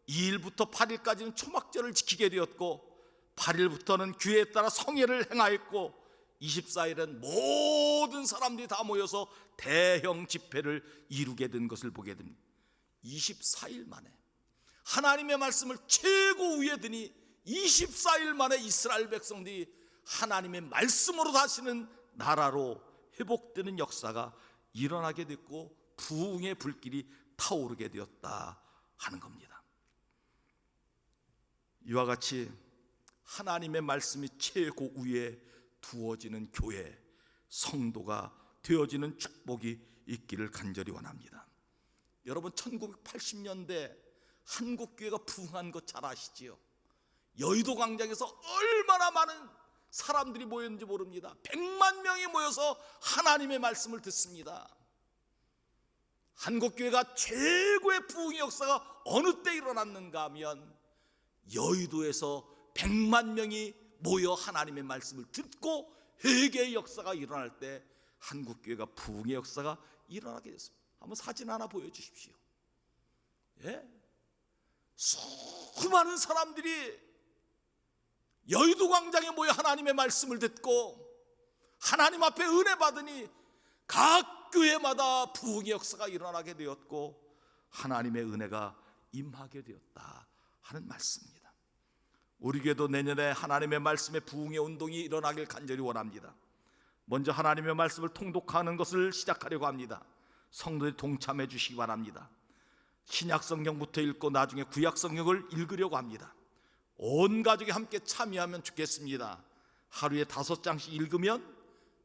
2일부터 8일까지는 초막절을 지키게 되었고 8일부터는 규례에 따라 성회를 행하였고 24일은 모든 사람들이 다 모여서 대형 집회를 이루게 된 것을 보게 됩니다. 24일 만에 하나님의 말씀을 최고 위에 드니 24일 만에 이스라엘 백성들이 하나님의 말씀으로 다시는 나라로 회복되는 역사가 일어나게 됐고 부흥의 불길이 타오르게 되었다 하는 겁니다. 이와 같이 하나님의 말씀이 최고 위에 두어지는 교회, 성도가 되어지는 축복이 있기를 간절히 원합니다. 여러분, 1980년대 한국교회가 부흥한 것 잘 아시지요? 여의도 광장에서 얼마나 많은 사람들이 모였는지 모릅니다. 100만 명이 모여서 하나님의 말씀을 듣습니다. 한국교회가 최고의 부흥의 역사가 어느 때 일어났는가 하면 여의도에서 100만 명이 모여 하나님의 말씀을 듣고 회개의 역사가 일어날 때 한국교회가 부흥의 역사가 일어나게 됐습니다. 한번 사진 하나 보여주십시오. 예? 수많은 사람들이 여의도 광장에 모여 하나님의 말씀을 듣고 하나님 앞에 은혜 받으니 각 교회마다 부흥의 역사가 일어나게 되었고 하나님의 은혜가 임하게 되었다 하는 말씀입니다. 우리 교회도 내년에 하나님의 말씀의 부흥의 운동이 일어나길 간절히 원합니다. 먼저 하나님의 말씀을 통독하는 것을 시작하려고 합니다. 성도들이 동참해 주시기 바랍니다. 신약성경부터 읽고 나중에 구약성경을 읽으려고 합니다. 온 가족이 함께 참여하면 좋겠습니다. 하루에 5장씩 읽으면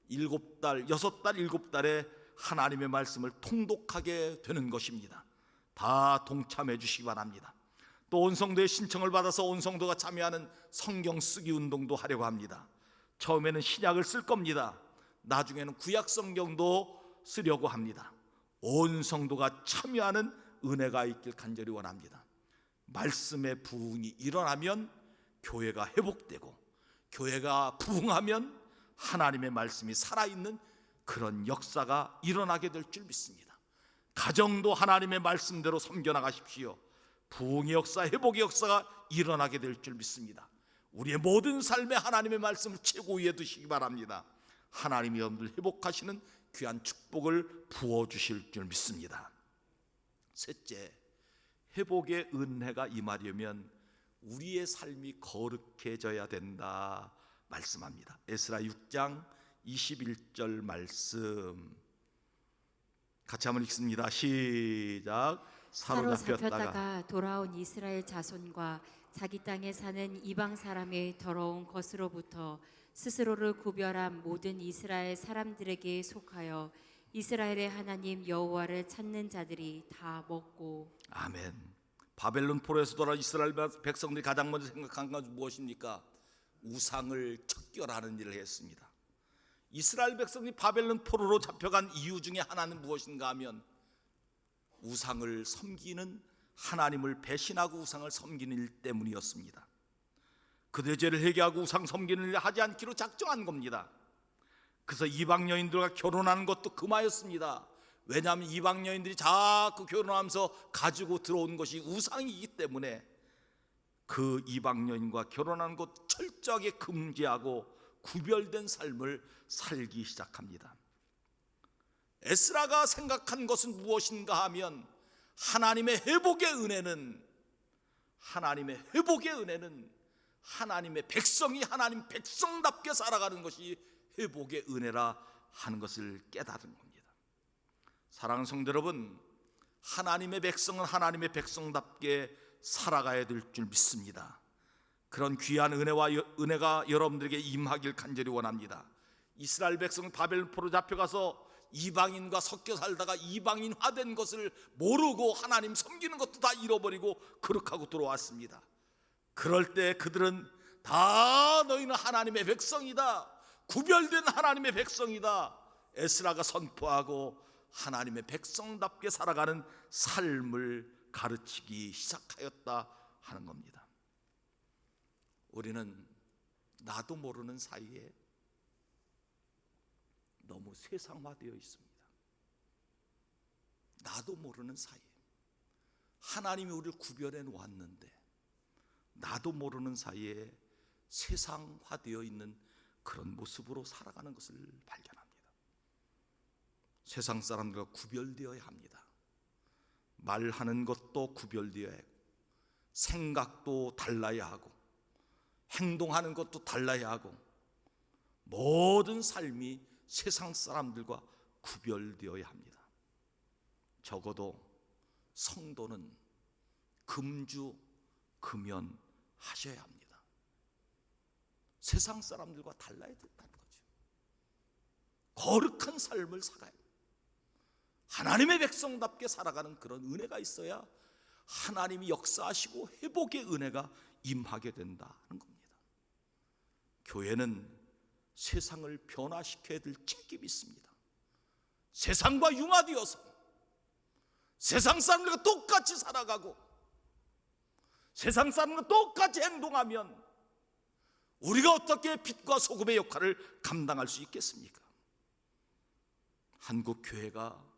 7달, 6달, 7달에 하나님의 말씀을 통독하게 되는 것입니다. 다 동참해 주시기 바랍니다. 또 온 성도의 신청을 받아서 온 성도가 참여하는 성경 쓰기 운동도 하려고 합니다. 처음에는 신약을 쓸 겁니다. 나중에는 구약 성경도 쓰려고 합니다. 온 성도가 참여하는 은혜가 있길 간절히 원합니다. 말씀의 부흥이 일어나면 교회가 회복되고 교회가 부흥하면 하나님의 말씀이 살아있는 그런 역사가 일어나게 될 줄 믿습니다. 가정도 하나님의 말씀대로 섬겨나가십시오. 부흥의 역사, 회복의 역사가 일어나게 될 줄 믿습니다. 우리의 모든 삶에 하나님의 말씀을 최고 위에 두시기 바랍니다. 하나님이 여러분들 회복하시는 귀한 축복을 부어주실 줄 믿습니다. 셋째, 회복의 은혜가 임하려면 우리의 삶이 거룩해져야 된다 말씀합니다. 에스라 6장 21절 말씀 같이 한번 읽습니다. 시작. 사로잡혔다가 돌아온 이스라엘 자손과 자기 땅에 사는 이방 사람의 더러운 것으로부터 스스로를 구별한 모든 이스라엘 사람들에게 속하여 이스라엘의 하나님 여호와를 찾는 자들이 다 먹고. 아멘. 바벨론 포로에서 돌아온 이스라엘 백성들이 가장 먼저 생각한 것은 무엇입니까? 우상을 척결하는 일을 했습니다. 이스라엘 백성이 바벨론 포로로 잡혀간 이유 중에 하나는 무엇인가 하면 우상을 섬기는, 하나님을 배신하고 우상을 섬기는 일 때문이었습니다. 그들의 죄를 회개하고 우상 섬기는 일을 하지 않기로 작정한 겁니다. 그래서 이방 여인들과 결혼하는 것도 금하였습니다. 왜냐하면 이방 여인들이 자꾸 결혼하면서 가지고 들어온 것이 우상이기 때문에 그 이방 여인과 결혼하는 것 철저하게 금지하고 구별된 삶을 살기 시작합니다. 에스라가 생각한 것은 무엇인가 하면 하나님의 회복의 은혜는 하나님의 백성이 하나님 백성답게 살아가는 것이 회복의 은혜라 하는 것을 깨달은 겁니다. 사랑하는 성도 여러분, 하나님의 백성은 하나님의 백성답게 살아가야 될 줄 믿습니다. 그런 귀한 은혜가 여러분들에게 임하길 간절히 원합니다. 이스라엘 백성은 바벨론 포로 잡혀가서 이방인과 섞여 살다가 이방인화된 것을 모르고 하나님 섬기는 것도 다 잃어버리고 거룩하고 들어왔습니다. 그럴 때 그들은 다 너희는 하나님의 백성이다, 구별된 하나님의 백성이다, 에스라가 선포하고 하나님의 백성답게 살아가는 삶을 가르치기 시작하였다 하는 겁니다. 우리는 나도 모르는 사이에 너무 세상화되어 있습니다. 나도 모르는 사이에 하나님이 우리를 구별해 놓았는데 나도 모르는 사이에 세상화되어 있는 그런 모습으로 살아가는 것을 발견합니다. 세상 사람들과 구별되어야 합니다. 말하는 것도 구별되어야 하고, 생각도 달라야 하고, 행동하는 것도 달라야 하고, 모든 삶이 세상 사람들과 구별되어야 합니다. 적어도 성도는 금주 금연하셔야 합니다. 세상 사람들과 달라야 된다는 거죠. 거룩한 삶을 살아야, 하나님의 백성답게 살아가는 그런 은혜가 있어야 하나님이 역사하시고 회복의 은혜가 임하게 된다는 겁니다. 교회는 세상을 변화시켜야 될 책임이 있습니다. 세상과 융화되어서 세상 사람들과 똑같이 살아가고 세상 사람들과 똑같이 행동하면 우리가 어떻게 빛과 소금의 역할을 감당할 수 있겠습니까? 한국 교회가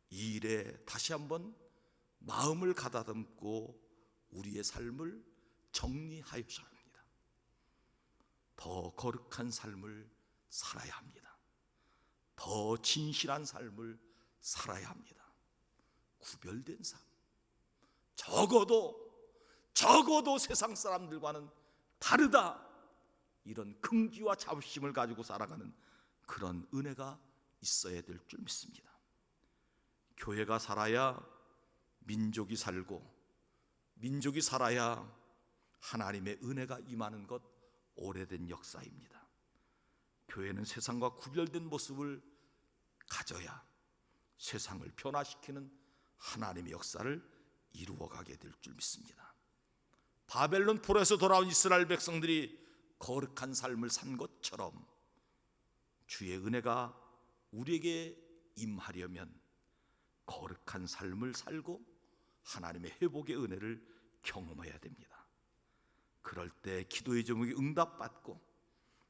이 일에 다시 한번 마음을 가다듬고 우리의 삶을 정리하여야 합니다. 더 거룩한 삶을 살아야 합니다. 더 진실한 삶을 살아야 합니다. 구별된 삶, 적어도 세상 사람들과는 다르다, 이런 긍지와 자부심을 가지고 살아가는 그런 은혜가 있어야 될 줄 믿습니다. 교회가 살아야 민족이 살고, 민족이 살아야 하나님의 은혜가 임하는 것 오래된 역사입니다. 교회는 세상과 구별된 모습을 가져야 세상을 변화시키는 하나님의 역사를 이루어가게 될 줄 믿습니다. 바벨론 포로에서 돌아온 이스라엘 백성들이 거룩한 삶을 산 것처럼 주의 은혜가 우리에게 임하려면 거룩한 삶을 살고 하나님의 회복의 은혜를 경험해야 됩니다. 그럴 때 기도의 제목이 응답받고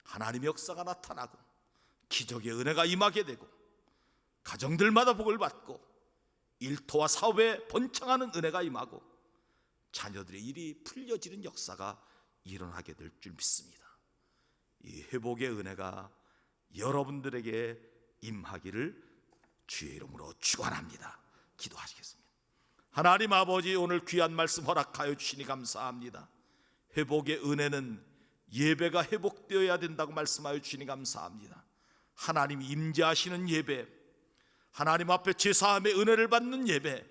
하나님의 역사가 나타나고 기적의 은혜가 임하게 되고 가정들마다 복을 받고 일터와 사업에 번창하는 은혜가 임하고 자녀들의 일이 풀려지는 역사가 일어나게 될 줄 믿습니다. 이 회복의 은혜가 여러분들에게 임하기를 주의 이름으로 축원합니다. 기도하시겠습니다. 하나님 아버지, 오늘 귀한 말씀 허락하여 주시니 감사합니다. 회복의 은혜는 예배가 회복되어야 된다고 말씀하여 주시니 감사합니다. 하나님 임재하시는 예배, 하나님 앞에 제사함의 은혜를 받는 예배,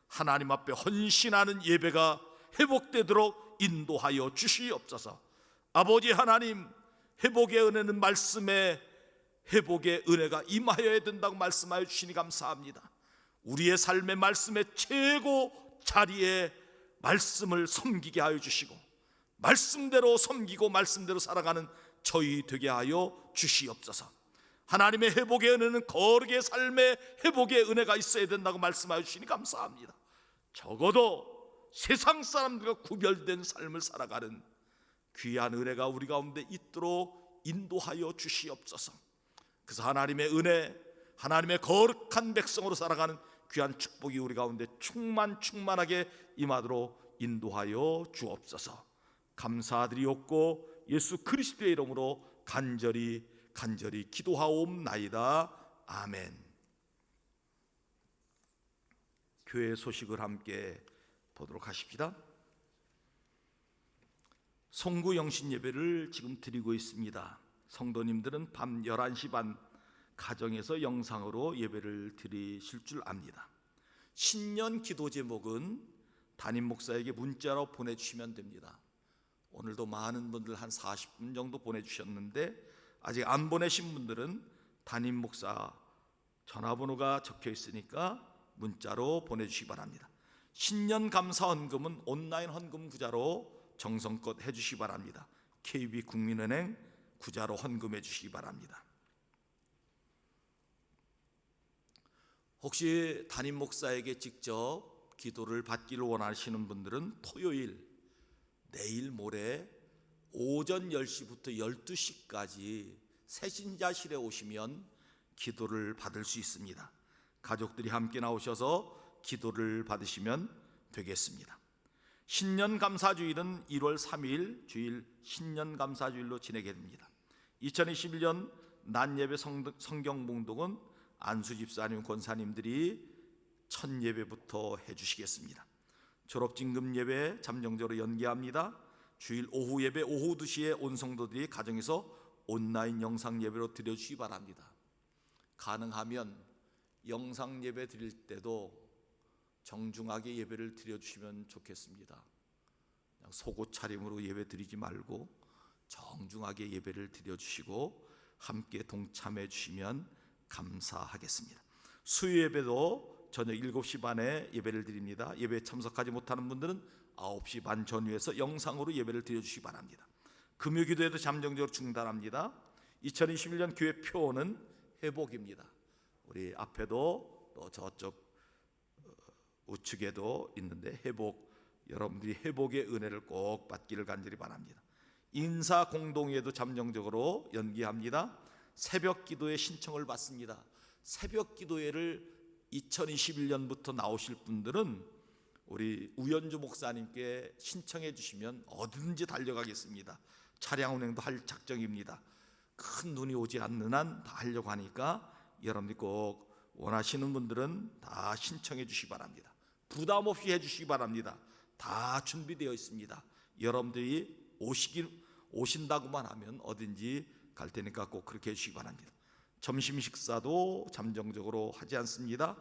하나님 앞에 헌신하는 예배가 회복되도록 인도하여 주시옵소서. 아버지 하나님, 회복의 은혜는 말씀에 회복의 은혜가 임하여야 된다고 말씀하여 주시니 감사합니다. 우리의 삶의 말씀의 최고 자리에 말씀을 섬기게 하여 주시고 말씀대로 섬기고 말씀대로 살아가는 저희 되게 하여 주시옵소서. 하나님의 회복의 은혜는 거룩의 삶의 회복의 은혜가 있어야 된다고 말씀하여 주시니 감사합니다. 적어도 세상 사람들과 구별된 삶을 살아가는 귀한 은혜가 우리 가운데 있도록 인도하여 주시옵소서. 그래서 하나님의 은혜, 하나님의 거룩한 백성으로 살아가는 귀한 축복이 우리 가운데 충만하게 임하도록 인도하여 주옵소서. 감사드리옵고 예수 그리스도의 이름으로 간절히 기도하옵나이다. 아멘. 교회 소식을 함께 보도록 하십시다. 송구 영신 예배를 지금 드리고 있습니다. 성도님들은 밤 11시 반 가정에서 영상으로 예배를 드리실 줄 압니다. 신년 기도 제목은 담임 목사에게 문자로 보내주시면 됩니다. 오늘도 많은 분들 한 40분 정도 보내주셨는데 아직 안 보내신 분들은 담임 목사 전화번호가 적혀 있으니까 문자로 보내주시기 바랍니다. 신년 감사 헌금은 온라인 헌금 구자로 정성껏 해주시기 바랍니다. KB국민은행 구자로 헌금해 주시기 바랍니다. 혹시 담임 목사에게 직접 기도를 받기를 원하시는 분들은 토요일, 내일 모레 오전 10시부터 12시까지 새신자실에 오시면 기도를 받을 수 있습니다. 가족들이 함께 나오셔서 기도를 받으시면 되겠습니다. 신년 감사주일은 1월 3일 주일 신년 감사주일로 지내게 됩니다. 2021년 낮예배 성경 봉독은 안수 집사님 권사님들이 첫 예배부터 해주시겠습니다. 졸업진금 예배 잠정적으로 연기합니다. 주일 오후 예배 오후 2시에 온 성도들이 가정에서 온라인 영상 예배로 드려주시기 바랍니다. 가능하면 영상 예배 드릴 때도 정중하게 예배를 드려주시면 좋겠습니다. 그냥 속옷 차림으로 예배 드리지 말고 정중하게 예배를 드려주시고 함께 동참해 주시면 감사하겠습니다. 수요 예배도 저녁 7시 반에 예배를 드립니다. 예배에 참석하지 못하는 분들은 9시 반 전후에서 영상으로 예배를 드려주시기 바랍니다. 금요 기도회도 잠정적으로 중단합니다. 2021년 교회 표어는 회복입니다. 우리 앞에도 또 저쪽 우측에도 있는데 회복, 여러분들이 회복의 은혜를 꼭 받기를 간절히 바랍니다. 인사 공동회도 잠정적으로 연기합니다. 새벽 기도회 신청을 받습니다. 새벽 기도회를 2021년부터 나오실 분들은 우리 우연주 목사님께 신청해 주시면 어디든지 달려가겠습니다. 차량 운행도 할 작정입니다. 큰 눈이 오지 않는 한 다 하려고 하니까 여러분들이 꼭 원하시는 분들은 다 신청해 주시기 바랍니다. 부담 없이 해 주시기 바랍니다. 다 준비되어 있습니다. 여러분들이 오신다고만 하면 어딘지 갈 테니까 꼭 그렇게 해주시기 바랍니다. 점심 식사도 잠정적으로 하지 않습니다.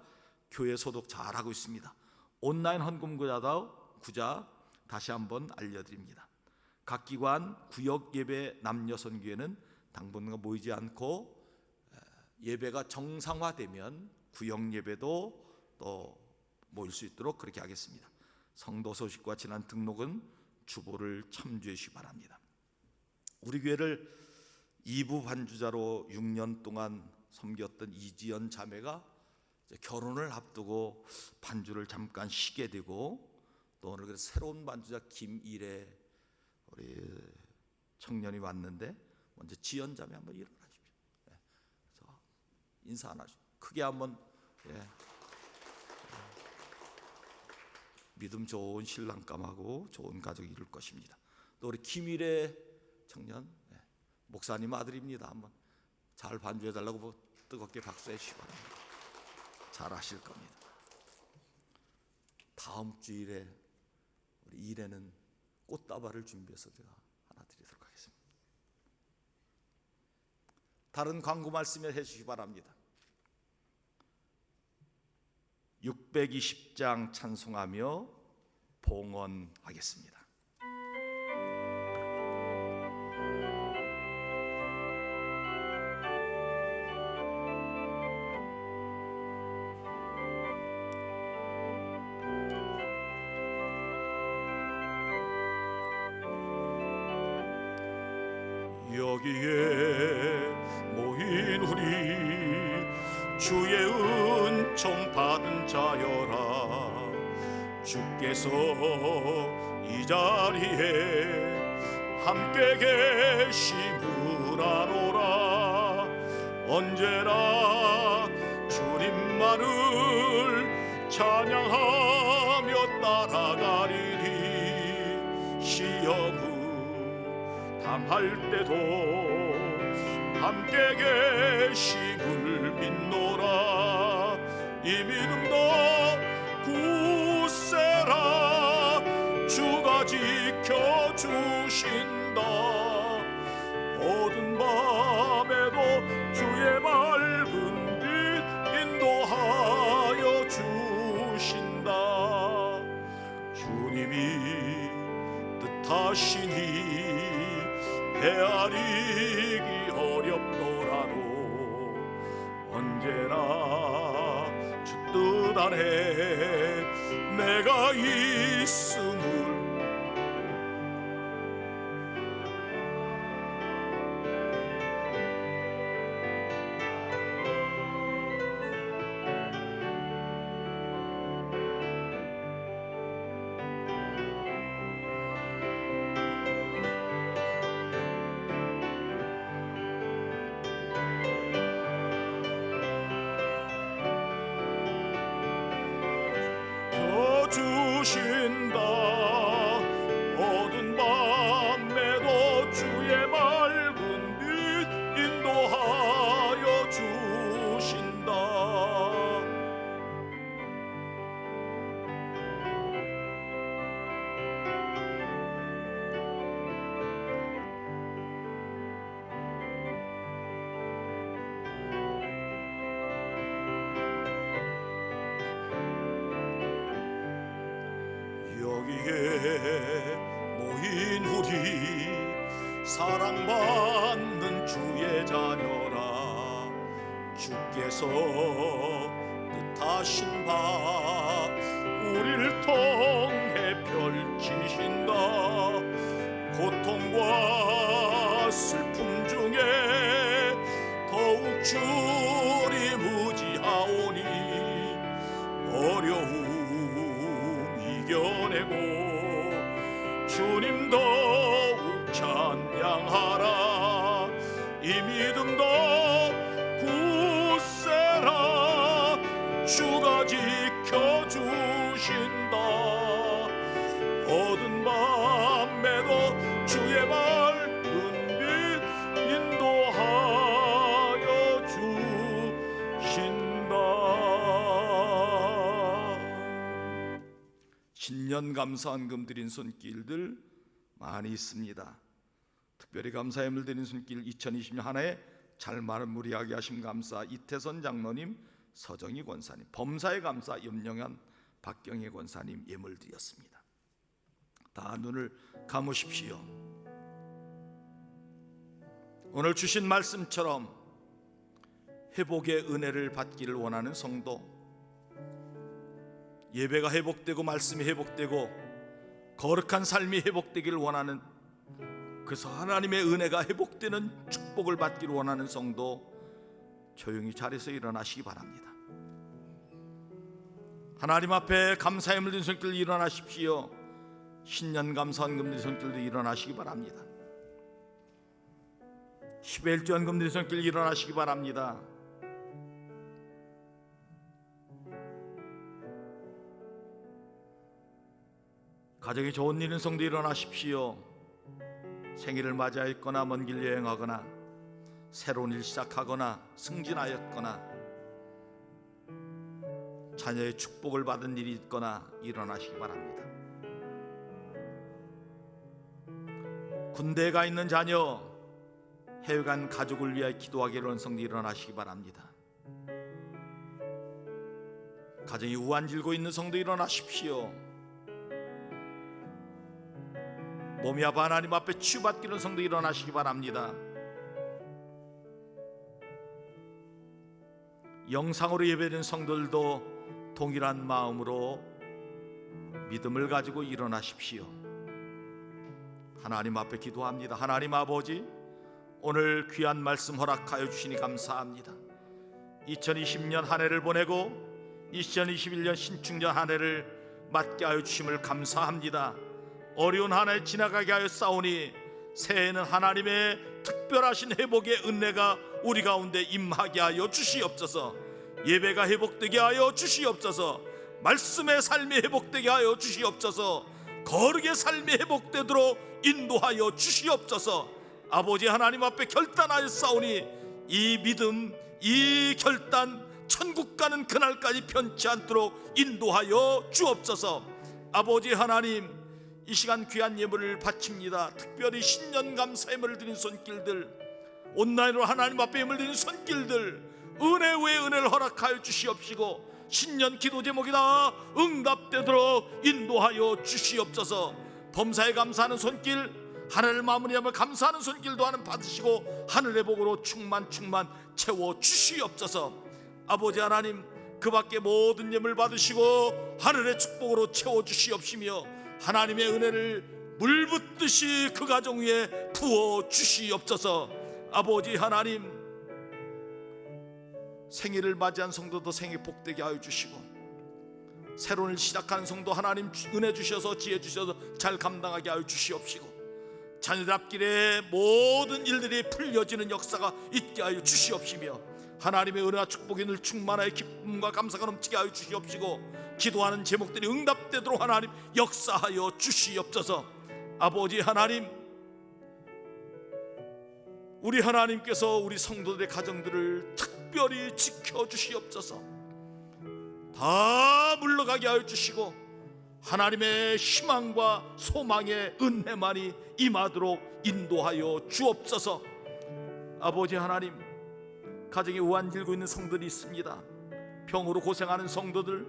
교회 소독 잘하고 있습니다. 온라인 헌금 구자 다시 한번 알려드립니다. 각 기관 구역 예배 남녀 선교회는 당분간 모이지 않고 예배가 정상화되면 구역 예배도 또 모일 수 있도록 그렇게 하겠습니다. 성도 소식과 지난 등록은 주보를 참조해 주시기 바랍니다. 우리 교회를 2부 반주자로 6년 동안 섬겼던 이지연 자매가 결혼을 앞두고 반주를 잠깐 쉬게 되고 또 오늘 새로운 반주자 김일애 우리 청년이 왔는데 먼저 지연 자매 한번 일어나십시오. 그래서 인사 하나 크게 한번 믿음 좋은 신랑감하고 좋은 가족이 이룰 것입니다. 또 우리 김일애 청년 목사님 아들입니다. 한번 잘 반주해 달라고 뜨겁게 박수해 주시기 바랍니다. 잘 하실 겁니다. 다음 주일에 우리 일에는 꽃다발을 준비해서 제가 하나 드리도록 하겠습니다. 다른 광고 말씀을 해주시기 바랍니다. 620장 찬송하며 봉헌하겠습니다. 여기에 모인 우리 주의 은총 받은 자여라. 주께서 이 자리에 함께 계심을 아노라. 언제나 주님만을 찬양하며 따라가리니 시험을 당할 때도 함께 계심을 믿노라. 이 믿음도 굳세라. 주가 지켜주신다. 어두운 밤에도 주의 맑은 빛 인도하여 주신다. 주님이 뜻하시니 헤아리기 어렵더라도 언제나 주 뜻 안에 내가 있음을 주신다. 어두운 밤에도 주의 맑은 빛 인도하여 주신다. 여기에 모인 우리 사랑받는 주의 자녀라. 주께서 뜻하신 바 우리를 통해 펼치신다. 고통과 슬픔 중에 더욱 주님 의지하오니 어려움 이겨내고 주님 더욱 찬양하라. 이 믿음도 굳세라. 주가 지켜주신다. 어두운 밤에도 주의 맑은 빛 인도하여 주신다. 신년 감사헌금 드린 손길들 많이 있습니다. 특별히 감사함을 드린 손길 2020년 한 해 잘 마무리하게 하심 감사 이태선 장로님, 서정희 권사님, 범사에 감사 염영현 박경혜 권사님 예물 드렸습니다. 다 눈을 감으십시오. 오늘 주신 말씀처럼 회복의 은혜를 받기를 원하는 성도, 예배가 회복되고 말씀이 회복되고 거룩한 삶이 회복되기를 원하는, 그래서 하나님의 은혜가 회복되는 축복을 받기를 원하는 성도, 조용히 자리에서 일어나시기 바랍니다. 하나님 앞에 감사의 물든 손길 일어나십시오. 신년 감사헌금 드린 손길도 일어나시기 바랍니다. 10회 일주헌금 드린 손길 일어나시기 바랍니다. 가정이 좋은 일인 성도 일어나십시오. 생일을 맞이하였거나 먼 길 여행하거나 새로운 일 시작하거나 승진하였거나 자녀의 축복을 받은 일이 있거나 일어나시기 바랍니다. 군대에 가 있는 자녀, 해외 간 가족을 위하여 기도하기로 하는 성도 일어나시기 바랍니다. 가정이 우환질고 있는 성도 일어나십시오. 몸이 아파 하나님 앞에 치유받기는 성도 일어나시기 바랍니다. 영상으로 예배드리는 성도들도 동일한 마음으로 믿음을 가지고 일어나십시오. 하나님 앞에 기도합니다. 하나님 아버지, 오늘 귀한 말씀 허락하여 주시니 감사합니다. 2020년 한 해를 보내고 2021년 신축년 한 해를 맞게 하여 주심을 감사합니다. 어려운 한 해 지나가게 하여 싸우니 새해에는 하나님의 특별하신 회복의 은혜가 우리 가운데 임하게 하여 주시옵소서. 예배가 회복되게 하여 주시옵소서. 말씀의 삶이 회복되게 하여 주시옵소서. 거룩의 삶이 회복되도록 인도하여 주시옵소서. 아버지 하나님 앞에 결단하여 싸우니 이 믿음, 이 결단, 천국 가는 그날까지 편치 않도록 인도하여 주옵소서. 아버지 하나님, 이 시간 귀한 예물을 바칩니다. 특별히 신년 감사 예물을 드린 손길들, 온라인으로 하나님 앞에 예물 드린 손길들, 은혜 외에 은혜를 허락하여 주시옵시고 신년 기도 제목이 다 응답되도록 인도하여 주시옵소서. 범사에 감사하는 손길, 하늘을 마무리하며 감사하는 손길도 하는 받으시고 하늘의 복으로 충만 채워 주시옵소서. 아버지 하나님, 그 밖에 모든 예물 받으시고 하늘의 축복으로 채워 주시옵시며 하나님의 은혜를 물 붓듯이 그 가정 위에 부어 주시옵소서. 아버지 하나님, 생일을 맞이한 성도도 생일 복되게 하여 주시고 새로운 시작하는 성도 하나님 은혜 주셔서 지혜 주셔서 잘 감당하게 하여 주시옵시고 자녀들 앞길에 모든 일들이 풀려지는 역사가 있게 하여 주시옵시며 하나님의 은혜와 축복이 늘 충만하여 기쁨과 감사가 넘치게 하여 주시옵시고 기도하는 제목들이 응답되도록 하나님 역사하여 주시옵소서. 아버지 하나님, 우리 하나님께서 우리 성도들의 가정들을 특별히 지켜주시옵소서. 다 물러가게 하여 주시고 하나님의 희망과 소망의 은혜만이 임하도록 인도하여 주옵소서. 아버지 하나님, 가정에 우환 길고 있는 성도들이 있습니다. 병으로 고생하는 성도들,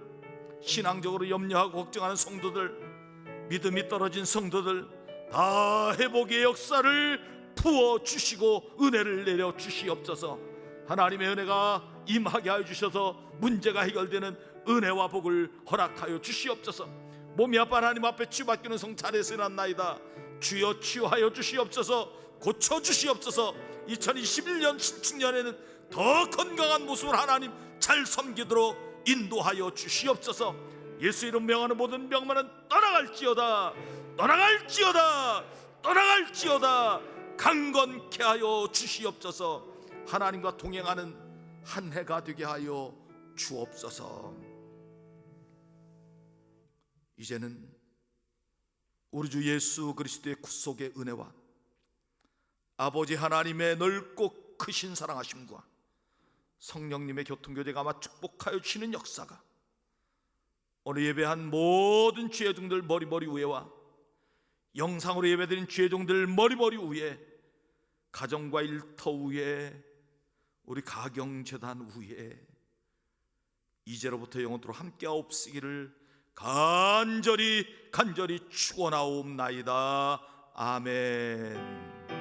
신앙적으로 염려하고 걱정하는 성도들, 믿음이 떨어진 성도들 다 회복의 역사를 부어주시고 은혜를 내려 주시옵소서. 하나님의 은혜가 임하게 하여 주셔서 문제가 해결되는 은혜와 복을 허락하여 주시옵소서. 몸이 아파 하나님 앞에 치유받기는 성 잘해서 일어났나이다. 주여 치유하여 주시옵소서. 고쳐주시옵소서. 2021년 신축년에는 더 건강한 모습을 하나님 잘 섬기도록 인도하여 주시옵소서. 예수 이름 명하는 모든 병만은 떠나갈지어다, 떠나갈지어다, 떠나갈지어다. 강건케 하여 주시옵소서. 하나님과 동행하는 한 해가 되게 하여 주옵소서. 이제는 우리 주 예수 그리스도의 구속의 은혜와 아버지 하나님의 넓고 크신 사랑하심과 성령님의 교통교제가 아마 축복하여 주시는 역사가 오늘 예배한 모든 주의종들 머리 위에와 영상으로 예배드린 주의종들 머리 위에, 가정과 일터 위에, 우리 가경재단 위에 이제로부터 영원토록 함께하옵시기를 간절히 축원하옵나이다. 아멘.